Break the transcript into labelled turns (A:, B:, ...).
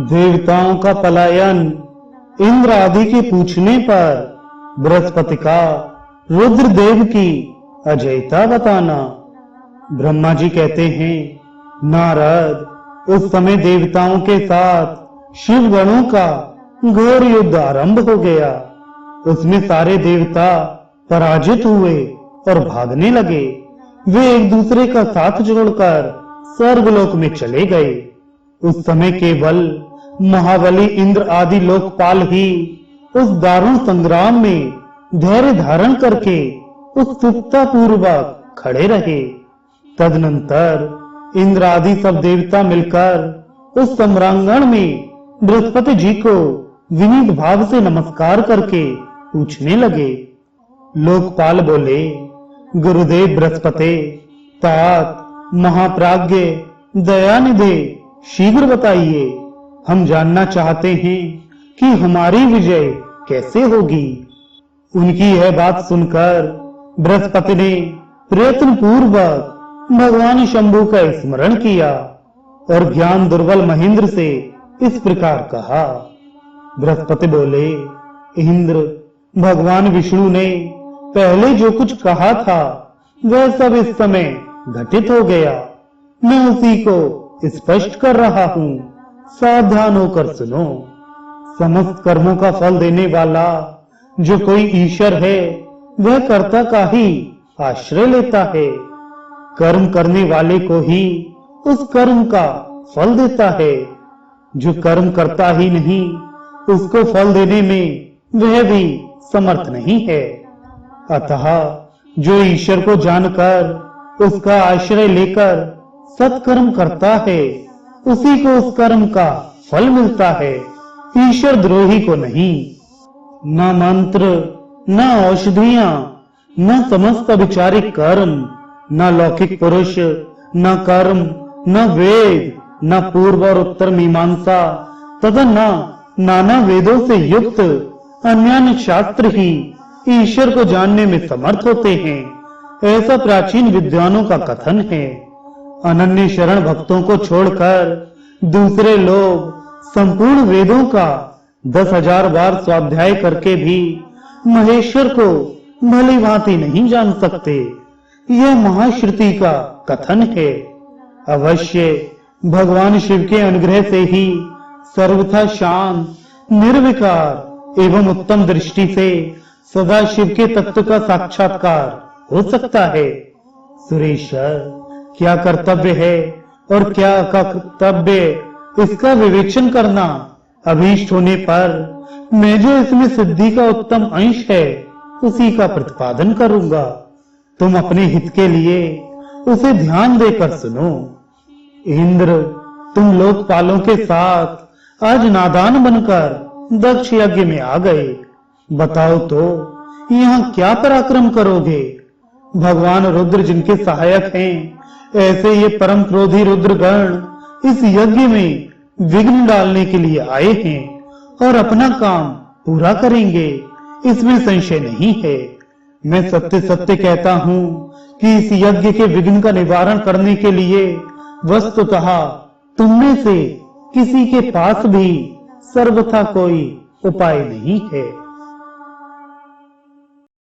A: देवताओं का पलायन। इंद्र आदि के पूछने पर बृहस्पति का रुद्रदेव की अजयता बताना। ब्रह्मा जी कहते हैं, नारद, उस समय देवताओं के साथ शिव गणों का घोर युद्ध आरंभ हो गया। उसमें सारे देवता पराजित हुए और भागने लगे। वे एक दूसरे का साथ छोड़कर स्वर्गलोक में चले गए। उस समय केवल महाबली इंद्र आदि लोकपाल ही उस दारुण संग्राम में धैर्य धारण करके उत्सुकता पूर्वक खड़े रहे। तदनंतर इंद्र आदि सब देवता मिलकर उस सम्रांगण में बृहस्पति जी को विनीत भाव से नमस्कार करके पूछने लगे। लोकपाल बोले, गुरुदेव बृहस्पति, तात, महाप्राज्ञ, दयानिधे, शीघ्र बताइए। हम जानना चाहते हैं कि हमारी विजय कैसे होगी। उनकी यह बात सुनकर बृहस्पति ने प्रयत्न पूर्वक भगवान शंभु का स्मरण किया और ज्ञान दुर्बल महेंद्र से इस प्रकार कहा। बृहस्पति बोले, इंद्र, भगवान विष्णु ने पहले जो कुछ कहा था वह सब इस समय घटित हो गया। मैं उसी को स्पष्ट कर रहा हूँ, सावधान होकर सुनो। समस्त कर्मों का फल देने वाला जो कोई ईश्वर है वह कर्ता का ही आश्रय लेता है। कर्म करने वाले को ही उस कर्म का फल देता है। जो कर्म करता ही नहीं, उसको फल देने में वह भी समर्थ नहीं है। अतः जो ईश्वर को जानकर उसका आश्रय लेकर सत्कर्म करता है, उसी को उस कर्म का फल मिलता है, ईश्वर द्रोही को नहीं। न मंत्र, न औषधियां, न समस्त विचारिक कर्म, न लौकिक पुरुष, न कर्म, न वेद, न पूर्व और उत्तर मीमांसा तथा न नाना वेदों से युक्त अन्य शास्त्र ही ईश्वर को जानने में समर्थ होते हैं, ऐसा प्राचीन विद्वानों का कथन है। अनन्य शरण भक्तों को छोड़कर दूसरे लोग संपूर्ण वेदों का 10,000 बार स्वाध्याय करके भी महेश्वर को भली भांति नहीं जान सकते। यह महाश्रुति का कथन है। अवश्य भगवान शिव के अनुग्रह से ही सर्वथा शांत, निर्विकार एवं उत्तम दृष्टि से सदा शिव के तत्व का साक्षात्कार हो सकता है। सुरेश्वर, क्या कर्तव्य है और क्या कर्तव्य, इसका विवेचन करना। अभीष्ट होने पर मैं जो इसमें सिद्धि का उत्तम अंश है उसी का प्रतिपादन करूंगा। तुम अपने हित के लिए उसे ध्यान देकर सुनो। इंद्र, तुम लोकपालों के साथ आज नादान बनकर दक्ष यज्ञ में आ गए। बताओ तो यहाँ क्या पराक्रम करोगे। भगवान रुद्र जिनके सहायक हैं, ऐसे ये परम क्रोधी रुद्रगण इस यज्ञ में विघ्न डालने के लिए आए हैं और अपना काम पूरा करेंगे, इसमें संशय नहीं है। मैं सत्य सत्य कहता हूँ कि इस यज्ञ के विघ्न का निवारण करने के लिए वस्तुतः तुमने से किसी के पास भी सर्वथा कोई उपाय नहीं है।